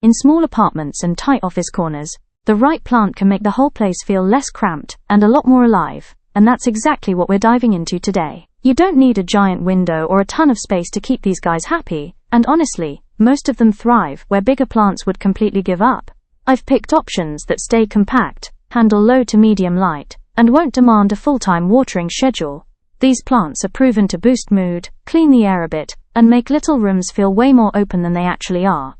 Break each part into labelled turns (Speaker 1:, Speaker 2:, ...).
Speaker 1: In small apartments and tight office corners, the right plant can make the whole place feel less cramped and a lot more alive, and that's exactly what we're diving into today. You don't need a giant window or a ton of space to keep these guys happy, and honestly, most of them thrive where bigger plants would completely give up. I've picked options that stay compact, handle low to medium light, and won't demand a full-time watering schedule. These plants are proven to boost mood, clean the air a bit, and make little rooms feel way more open than they actually are.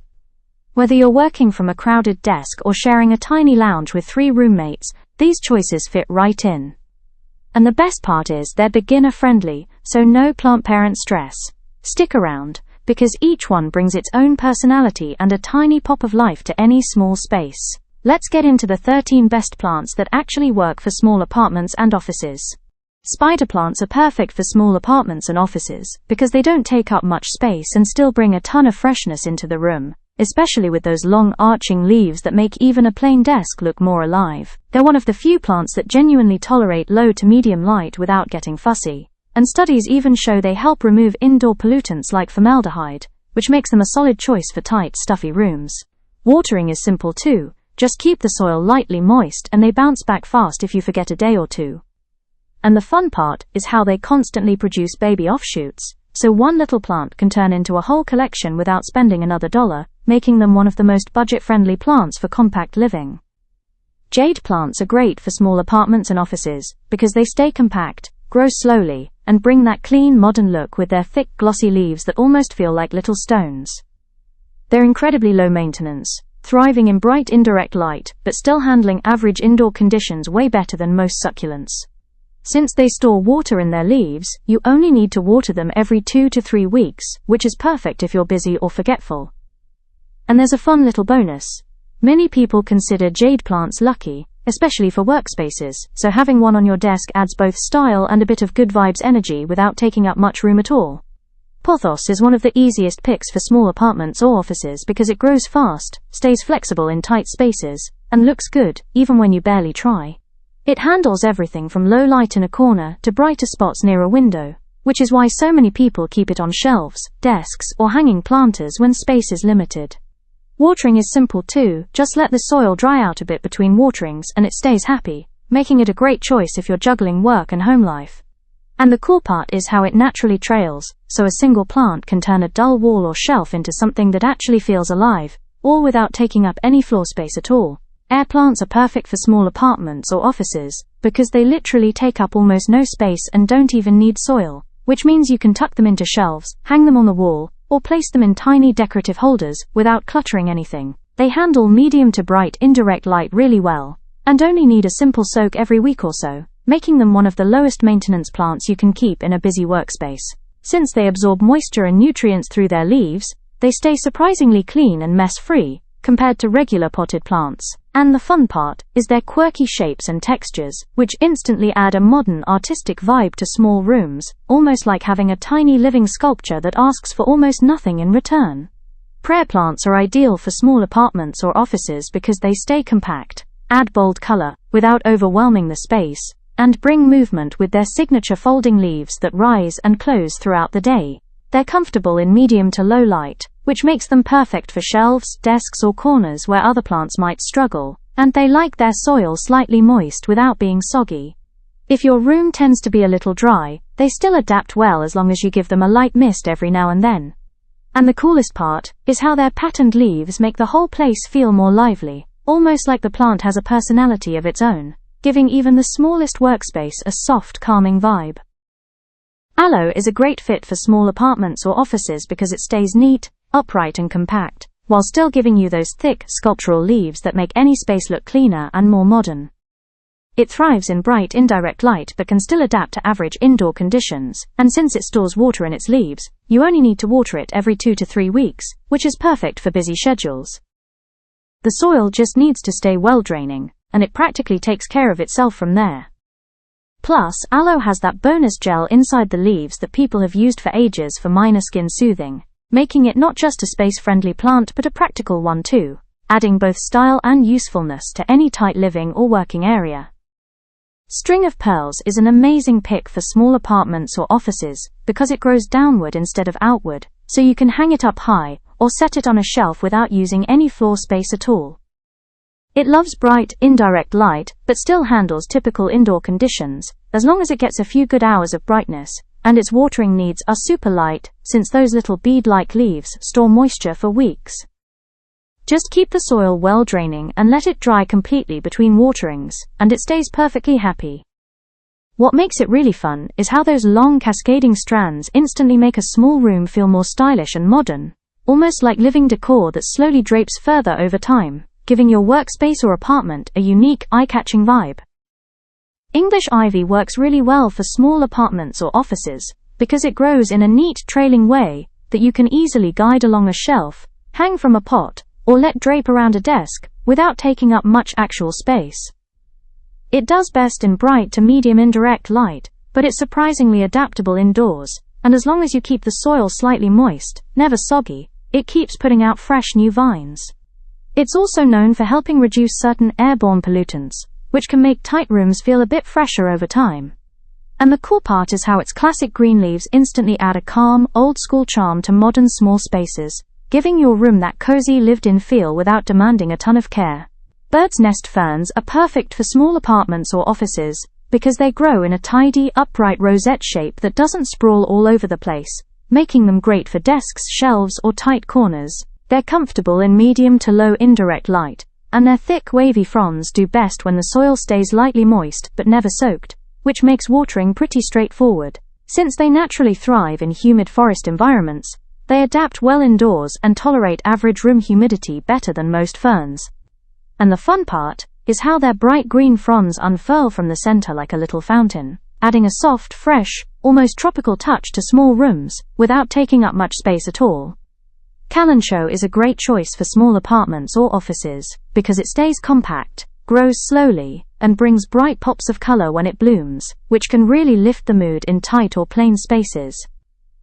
Speaker 1: Whether you're working from a crowded desk or sharing a tiny lounge with 3 roommates, these choices fit right in. And the best part is they're beginner-friendly, so no plant parent stress. Stick around, because each one brings its own personality and a tiny pop of life to any small space. Let's get into the 13 best plants that actually work for small apartments and offices. Spider plants are perfect for small apartments and offices because they don't take up much space and still bring a ton of freshness into the room, especially with those long arching leaves that make even a plain desk look more alive. They're one of the few plants that genuinely tolerate low to medium light without getting fussy, and studies even show they help remove indoor pollutants like formaldehyde, which makes them a solid choice for tight, stuffy rooms. Watering is simple too, just keep the soil lightly moist and they bounce back fast if you forget a day or two. And the fun part is how they constantly produce baby offshoots, so one little plant can turn into a whole collection without spending another dollar, making them one of the most budget-friendly plants for compact living. Jade plants are great for small apartments and offices because they stay compact, grow slowly, and bring that clean, modern look with their thick, glossy leaves that almost feel like little stones. They're incredibly low maintenance, thriving in bright indirect light, but still handling average indoor conditions way better than most succulents. Since they store water in their leaves, you only need to water them every 2 to 3 weeks, which is perfect if you're busy or forgetful. And there's a fun little bonus. Many people consider jade plants lucky, especially for workspaces, so having one on your desk adds both style and a bit of good vibes energy without taking up much room at all. Pothos is one of the easiest picks for small apartments or offices because it grows fast, stays flexible in tight spaces, and looks good, even when you barely try. It handles everything from low light in a corner to brighter spots near a window, which is why so many people keep it on shelves, desks, or hanging planters when space is limited. Watering is simple too, just let the soil dry out a bit between waterings and it stays happy, making it a great choice if you're juggling work and home life. And the cool part is how it naturally trails, so a single plant can turn a dull wall or shelf into something that actually feels alive, all without taking up any floor space at all. Air plants are perfect for small apartments or offices because they literally take up almost no space and don't even need soil, which means you can tuck them into shelves, hang them on the wall, or place them in tiny decorative holders without cluttering anything. They handle medium to bright indirect light really well, and only need a simple soak every week or so, making them one of the lowest maintenance plants you can keep in a busy workspace. Since they absorb moisture and nutrients through their leaves, they stay surprisingly clean and mess-free compared to regular potted plants. And the fun part is their quirky shapes and textures, which instantly add a modern artistic vibe to small rooms, almost like having a tiny living sculpture that asks for almost nothing in return. Prayer plants are ideal for small apartments or offices because they stay compact, add bold color without overwhelming the space, and bring movement with their signature folding leaves that rise and close throughout the day. They're comfortable in medium to low light, which makes them perfect for shelves, desks, or corners where other plants might struggle, and they like their soil slightly moist without being soggy. If your room tends to be a little dry, they still adapt well as long as you give them a light mist every now and then. And the coolest part is how their patterned leaves make the whole place feel more lively, almost like the plant has a personality of its own, giving even the smallest workspace a soft, calming vibe. Aloe is a great fit for small apartments or offices because it stays neat, upright and compact, while still giving you those thick, sculptural leaves that make any space look cleaner and more modern. It thrives in bright, indirect light but can still adapt to average indoor conditions, and since it stores water in its leaves, you only need to water it every 2 to 3 weeks, which is perfect for busy schedules. The soil just needs to stay well draining, and it practically takes care of itself from there. Plus, aloe has that bonus gel inside the leaves that people have used for ages for minor skin soothing, making it not just a space-friendly plant but a practical one too, adding both style and usefulness to any tight living or working area. String of pearls is an amazing pick for small apartments or offices because it grows downward instead of outward, so you can hang it up high or set it on a shelf without using any floor space at all. It loves bright, indirect light, but still handles typical indoor conditions, as long as it gets a few good hours of brightness, and its watering needs are super light, since those little bead-like leaves store moisture for weeks. Just keep the soil well draining and let it dry completely between waterings, and it stays perfectly happy. What makes it really fun is how those long cascading strands instantly make a small room feel more stylish and modern, almost like living decor that slowly drapes further over time, giving your workspace or apartment a unique, eye-catching vibe. English ivy works really well for small apartments or offices, because it grows in a neat trailing way that you can easily guide along a shelf, hang from a pot, or let drape around a desk, without taking up much actual space. It does best in bright to medium indirect light, but it's surprisingly adaptable indoors, and as long as you keep the soil slightly moist, never soggy, it keeps putting out fresh new vines. It's also known for helping reduce certain airborne pollutants, which can make tight rooms feel a bit fresher over time. And the cool part is how its classic green leaves instantly add a calm, old-school charm to modern small spaces, giving your room that cozy, lived-in feel without demanding a ton of care. Bird's nest ferns are perfect for small apartments or offices, because they grow in a tidy, upright rosette shape that doesn't sprawl all over the place, making them great for desks, shelves, or tight corners. They're comfortable in medium to low indirect light, and their thick, wavy fronds do best when the soil stays lightly moist but never soaked, which makes watering pretty straightforward. Since they naturally thrive in humid forest environments, they adapt well indoors and tolerate average room humidity better than most ferns. And the fun part is how their bright green fronds unfurl from the center like a little fountain, adding a soft, fresh, almost tropical touch to small rooms, without taking up much space at all. Kalanchoe is a great choice for small apartments or offices, because it stays compact, grows slowly, and brings bright pops of color when it blooms, which can really lift the mood in tight or plain spaces.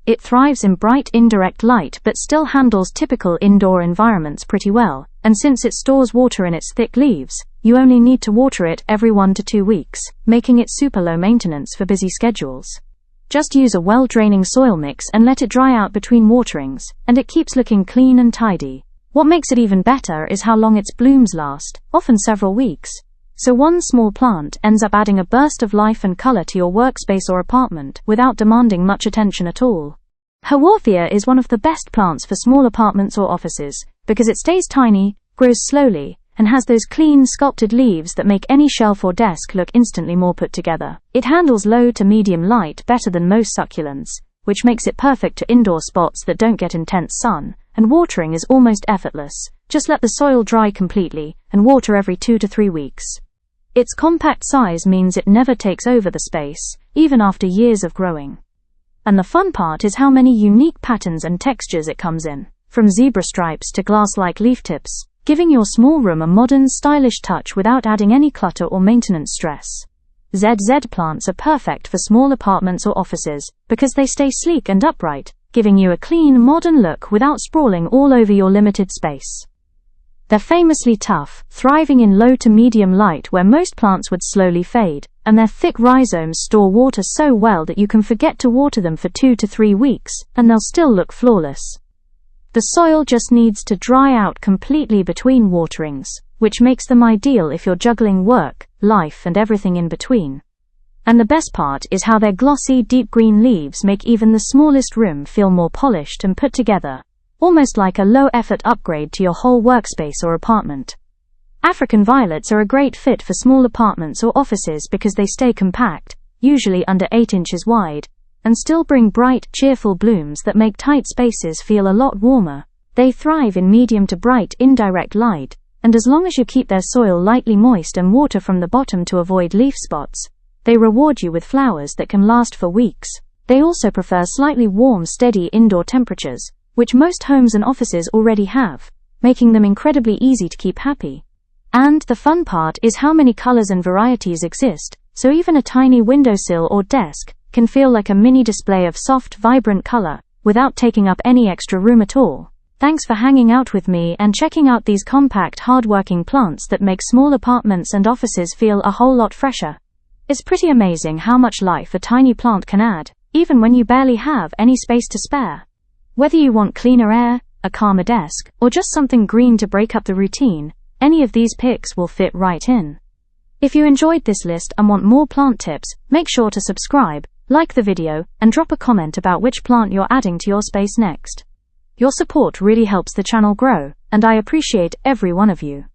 Speaker 1: It thrives in bright indirect light but still handles typical indoor environments pretty well, and since it stores water in its thick leaves, you only need to water it every 1 to 2 weeks, making it super low maintenance for busy schedules. Just use a well-draining soil mix and let it dry out between waterings, and it keeps looking clean and tidy. What makes it even better is how long its blooms last, often several weeks. So one small plant ends up adding a burst of life and color to your workspace or apartment without demanding much attention at all. Haworthia is one of the best plants for small apartments or offices, because it stays tiny, grows slowly, and has those clean, sculpted leaves that make any shelf or desk look instantly more put together. It handles low to medium light better than most succulents, which makes it perfect to indoor spots that don't get intense sun, and watering is almost effortless. Just let the soil dry completely, and water every 2 to 3 weeks. Its compact size means it never takes over the space, even after years of growing. And the fun part is how many unique patterns and textures it comes in, from zebra stripes to glass-like leaf tips, giving your small room a modern, stylish touch without adding any clutter or maintenance stress. Jade plants are perfect for small apartments or offices, because they stay sleek and upright, giving you a clean, modern look without sprawling all over your limited space. They're famously tough, thriving in low to medium light where most plants would slowly fade, and their thick rhizomes store water so well that you can forget to water them for 2 to 3 weeks, and they'll still look flawless. The soil just needs to dry out completely between waterings, which makes them ideal if you're juggling work, life, and everything in between. And the best part is how their glossy, deep green leaves make even the smallest room feel more polished and put together, almost like a low-effort upgrade to your whole workspace or apartment. African violets are a great fit for small apartments or offices because they stay compact, usually under 8 inches wide, and still bring bright, cheerful blooms that make tight spaces feel a lot warmer. They thrive in medium to bright indirect light, and as long as you keep their soil lightly moist and water from the bottom to avoid leaf spots, they reward you with flowers that can last for weeks. They also prefer slightly warm, steady indoor temperatures, which most homes and offices already have, making them incredibly easy to keep happy. And the fun part is how many colors and varieties exist, so even a tiny windowsill or desk can feel like a mini display of soft, vibrant color, without taking up any extra room at all. Thanks for hanging out with me and checking out these compact, hard-working plants that make small apartments and offices feel a whole lot fresher. It's pretty amazing how much life a tiny plant can add, even when you barely have any space to spare. Whether you want cleaner air, a calmer desk, or just something green to break up the routine, any of these picks will fit right in. If you enjoyed this list and want more plant tips, make sure to subscribe, like the video, and drop a comment about which plant you're adding to your space next. Your support really helps the channel grow, and I appreciate every one of you.